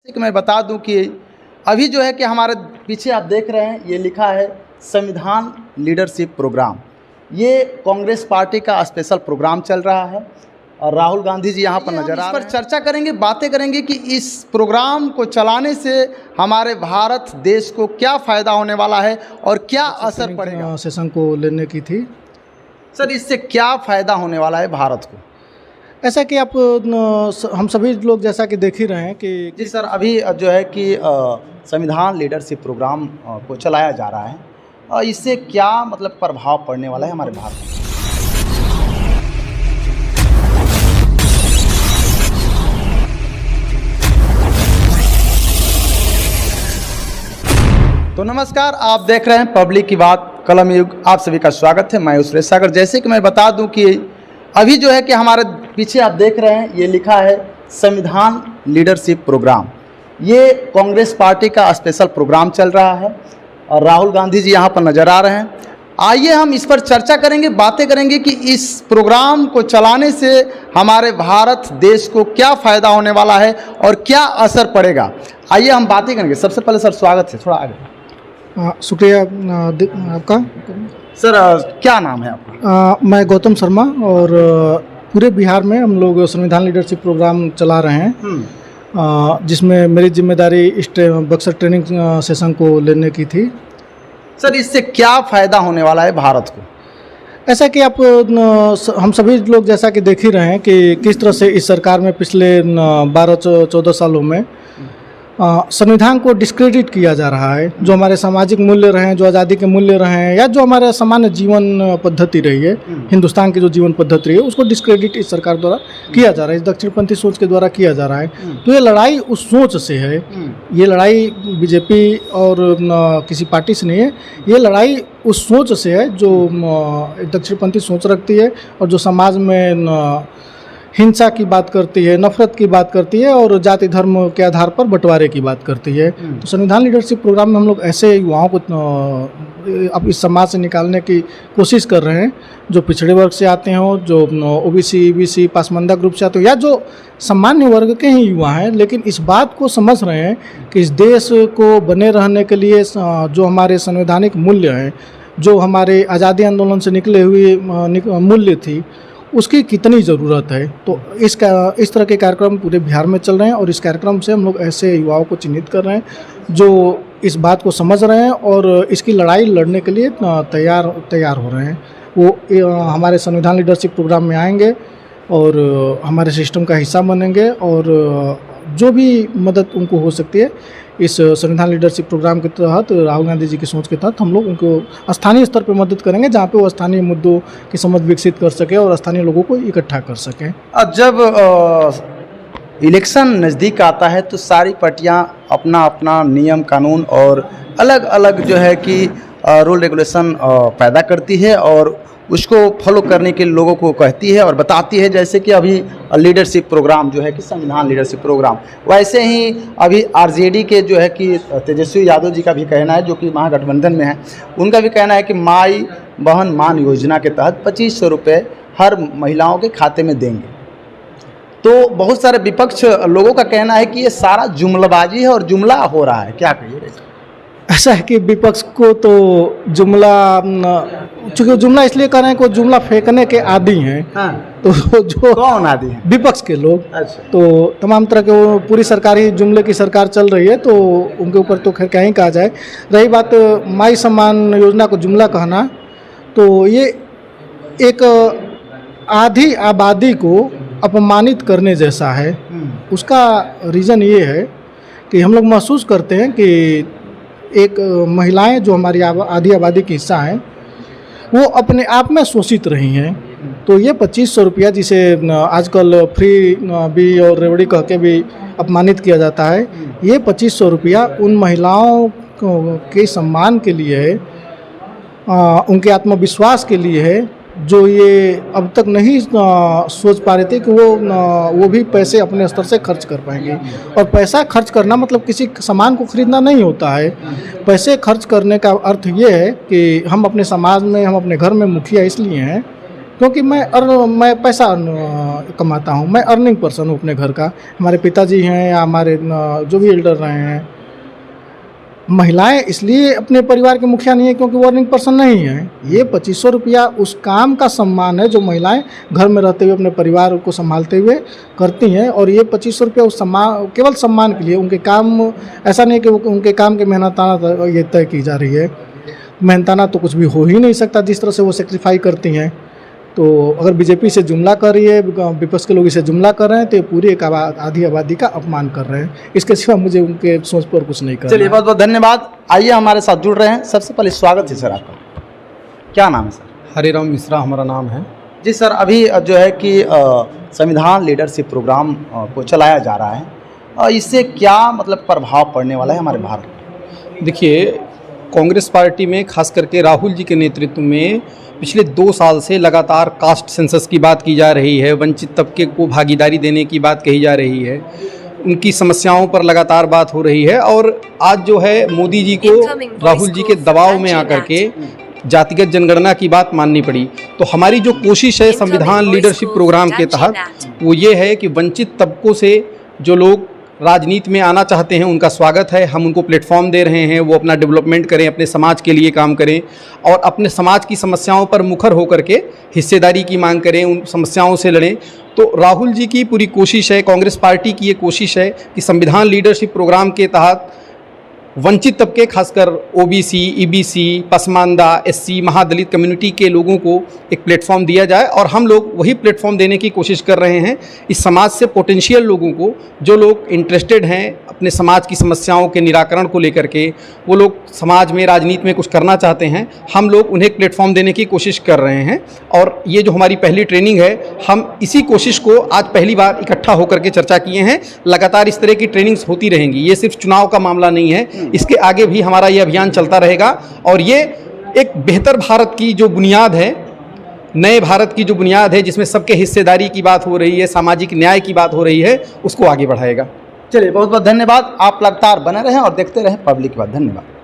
कि मैं बता दूं कि अभी जो है कि हमारे पीछे आप देख रहे हैं ये लिखा है संविधान लीडरशिप प्रोग्राम। ये कांग्रेस पार्टी का स्पेशल प्रोग्राम चल रहा है और राहुल गांधी जी यहाँ पर नजर आ रहे हैं। इस पर चर्चा करेंगे, बातें करेंगे कि इस प्रोग्राम को चलाने से हमारे भारत देश को क्या फ़ायदा होने वाला है और क्या असर पड़ेगा। सेशन को लेने की थी सर, इससे क्या फ़ायदा होने वाला है भारत को? ऐसा कि आप हम सभी लोग जैसा कि देख ही रहे हैं कि जी सर, अभी जो है कि संविधान लीडरशिप प्रोग्राम को चलाया जा रहा है और इससे क्या मतलब प्रभाव पड़ने वाला है हमारे भारत में? तो नमस्कार, आप देख रहे हैं पब्लिक की बात कलम युग। आप सभी का स्वागत है। मैं हूं सुरेश सागर। जैसे कि मैं बता दूं कि अभी जो है कि हमारे पीछे आप देख रहे हैं ये लिखा है संविधान लीडरशिप प्रोग्राम। ये कांग्रेस पार्टी का स्पेशल प्रोग्राम चल रहा है और राहुल गांधी जी यहाँ पर नज़र आ रहे हैं। आइए हम इस पर चर्चा करेंगे, बातें करेंगे कि इस प्रोग्राम को चलाने से हमारे भारत देश को क्या फ़ायदा होने वाला है और क्या असर पड़ेगा। आइए हम बातें करेंगे। सबसे पहले सर स्वागत है, थोड़ा आगे। शुक्रिया आपका। सर क्या नाम है आपका? मैं गौतम शर्मा और पूरे बिहार में हम लोग संविधान लीडरशिप प्रोग्राम चला रहे हैं, जिसमें मेरी जिम्मेदारी बक्सर ट्रेनिंग सेशन को लेने की थी। सर, इससे क्या फ़ायदा होने वाला है भारत को? ऐसा कि आप हम सभी लोग जैसा कि देख ही रहे हैं कि किस तरह से इस सरकार में पिछले 12-14 सालों में संविधान को डिस्क्रेडिट किया जा रहा है। जो हमारे सामाजिक मूल्य रहे हैं, जो आज़ादी के मूल्य रहे हैं, या जो हमारा सामान्य जीवन पद्धति रही है, हिंदुस्तान की जो जीवन पद्धति रही है, उसको डिस्क्रेडिट इस सरकार द्वारा किया जा रहा है, इस दक्षिणपंथी सोच के द्वारा किया जा रहा है। तो ये लड़ाई उस सोच से है। ये लड़ाई बीजेपी और किसी पार्टी से नहीं है। ये लड़ाई उस सोच से है जो दक्षिणपंथी सोच रखती है और जो समाज में हिंसा की बात करती है, नफरत की बात करती है और जाति धर्म के आधार पर बंटवारे की बात करती है। तो संविधान लीडरशिप प्रोग्राम में हम लोग ऐसे युवाओं को अब इस समाज से निकालने की कोशिश कर रहे हैं, जो पिछड़े वर्ग से आते हों, जो ओबीसी, ईबीसी, पासमानदा ग्रुप से आते हो, या जो सामान्य वर्ग के ही युवा हैं, लेकिन इस बात को समझ रहे हैं कि इस देश को बने रहने के लिए जो हमारे संवैधानिक मूल्य हैं, जो हमारे आज़ादी आंदोलन से निकले हुए मूल्य थी, उसकी कितनी ज़रूरत है। तो इस तरह के कार्यक्रम पूरे बिहार में चल रहे हैं और इस कार्यक्रम से हम लोग ऐसे युवाओं को चिन्हित कर रहे हैं जो इस बात को समझ रहे हैं और इसकी लड़ाई लड़ने के लिए तैयार हो रहे हैं। वो हमारे संविधान लीडरशिप प्रोग्राम में आएंगे और हमारे सिस्टम का हिस्सा बनेंगे और जो भी मदद उनको हो सकती है इस संविधान लीडरशिप प्रोग्राम के तहत, राहुल गांधी जी की सोच के तहत, हम लोग उनको स्थानीय स्तर पर मदद करेंगे, जहाँ पे वो स्थानीय मुद्दों की समझ विकसित कर सके और स्थानीय लोगों को इकट्ठा कर सकें। अब जब इलेक्शन नज़दीक आता है तो सारी पार्टियां अपना अपना नियम कानून और अलग अलग जो है कि रूल रेगुलेशन पैदा करती है और उसको फॉलो करने के लोगों को कहती है और बताती है। जैसे कि अभी लीडरशिप प्रोग्राम जो है कि संविधान लीडरशिप प्रोग्राम, वैसे ही अभी आरजेडी के जो है कि तेजस्वी यादव जी का भी कहना है, जो कि महागठबंधन में है, उनका भी कहना है कि माई बहन मान योजना के तहत 2500 रुपये हर महिलाओं के खाते में देंगे। तो बहुत सारे विपक्ष लोगों का कहना है कि ये सारा जुमलाबाजी है और जुमला हो रहा है। क्या कहिए? ऐसा है कि विपक्ष को तो जुमला, चूँकि जुमला इसलिए कर रहे हैं कि जुमला फेंकने के आदी हैं। तो जो कौन आदि हैं? विपक्ष के लोग। अच्छा। तो तमाम तरह के वो पूरी सरकारी जुमले की सरकार चल रही है, तो उनके ऊपर तो खैर क्या ही कहा जाए। रही बात माई सम्मान योजना को जुमला कहना, तो ये एक आधी आबादी को अपमानित करने जैसा है। उसका रीज़न ये है कि हम लोग महसूस करते हैं कि एक महिलाएं जो हमारी आधी आबादी की हिस्सा हैं, वो अपने आप में शोषित रही हैं। तो ये 2500 रुपया, जिसे आजकल फ्री बी और रेवड़ी कह के भी अपमानित किया जाता है, ये 2500 रुपया उन महिलाओं के सम्मान के लिए है, उनके आत्मविश्वास के लिए है, जो ये अब तक नहीं सोच पा रहे थे कि वो भी पैसे अपने स्तर से खर्च कर पाएंगे। और पैसा खर्च करना मतलब किसी सामान को खरीदना नहीं होता है। पैसे खर्च करने का अर्थ ये है कि हम अपने समाज में, हम अपने घर में मुखिया इसलिए हैं क्योंकि मैं पैसा कमाता हूँ, मैं अर्निंग पर्सन हूँ अपने घर का। हमारे पिताजी हैं या हमारे जो भी एल्डर रहे हैं, महिलाएं इसलिए अपने परिवार के मुखिया नहीं है क्योंकि वो अर्निंग पर्सन नहीं है। ये 2500 रुपया उस काम का सम्मान है जो महिलाएं घर में रहते हुए अपने परिवार को संभालते हुए करती हैं, और ये 2500 रुपया उस सम्मान, केवल सम्मान के लिए। उनके काम ऐसा नहीं कि उनके काम की मेहनताना ये तय की जा रही है। मेहनताना तो कुछ भी हो ही नहीं सकता जिस तरह से वो सेक्रीफाई करती हैं। तो अगर बीजेपी से जुमला कर रही है, विपक्ष के लोग इसे जुमला कर रहे हैं, तो ये पूरी एक आधी आबादी का अपमान कर रहे हैं। इसके सिवा मुझे उनके सोच पर कुछ नहीं करना। चलिए, बहुत बहुत धन्यवाद। आइए हमारे साथ जुड़ रहे हैं। सबसे पहले स्वागत है सर आपका। क्या नाम है सर? हरिराम मिश्रा हमारा नाम है। जी सर, अभी जो है कि संविधान लीडरशिप प्रोग्राम को चलाया जा रहा है, इससे क्या मतलब प्रभाव पड़ने वाला है हमारे भारत में? देखिए, कांग्रेस पार्टी में खास करके राहुल जी के नेतृत्व में पिछले 2 साल से लगातार कास्ट सेंसस की बात की जा रही है, वंचित तबके को भागीदारी देने की बात कही जा रही है, उनकी समस्याओं पर लगातार बात हो रही है। और आज जो है मोदी जी को राहुल जी के दबाव में आकर के जातिगत जनगणना की बात माननी पड़ी। तो हमारी जो कोशिश है संविधान लीडरशिप प्रोग्राम के तहत वो ये है कि वंचित तबकों से जो लोग राजनीति में आना चाहते हैं उनका स्वागत है। हम उनको प्लेटफॉर्म दे रहे हैं, वो अपना डेवलपमेंट करें, अपने समाज के लिए काम करें और अपने समाज की समस्याओं पर मुखर होकर के हिस्सेदारी की मांग करें, उन समस्याओं से लड़ें। तो राहुल जी की पूरी कोशिश है, कांग्रेस पार्टी की ये कोशिश है कि संविधान लीडरशिप प्रोग्राम के तहत वंचित तबके खासकर ओबीसी, ईबीसी, पसमानदा, एससी, महादलित कम्युनिटी के लोगों को एक प्लेटफॉर्म दिया जाए। और हम लोग वही प्लेटफॉर्म देने की कोशिश कर रहे हैं इस समाज से पोटेंशियल लोगों को, जो लोग इंटरेस्टेड हैं अपने समाज की समस्याओं के निराकरण को लेकर के, वो लोग समाज में राजनीति में कुछ करना चाहते हैं, हम लोग उन्हें प्लेटफॉर्म देने की कोशिश कर रहे हैं। और ये जो हमारी पहली ट्रेनिंग है, हम इसी कोशिश को आज पहली बार इकट्ठा होकर के चर्चा किए हैं। लगातार इस तरह की ट्रेनिंग्स होती रहेंगी, ये सिर्फ चुनाव का मामला नहीं है, इसके आगे भी हमारा ये अभियान चलता रहेगा। और ये एक बेहतर भारत की जो बुनियाद है, नए भारत की जो बुनियाद है, जिसमें सबके हिस्सेदारी की बात हो रही है, सामाजिक न्याय की बात हो रही है, उसको आगे बढ़ाएगा। चलिए, बहुत बहुत धन्यवाद। आप लगातार बने रहें और देखते रहें पब्लिक की बात। धन्यवाद।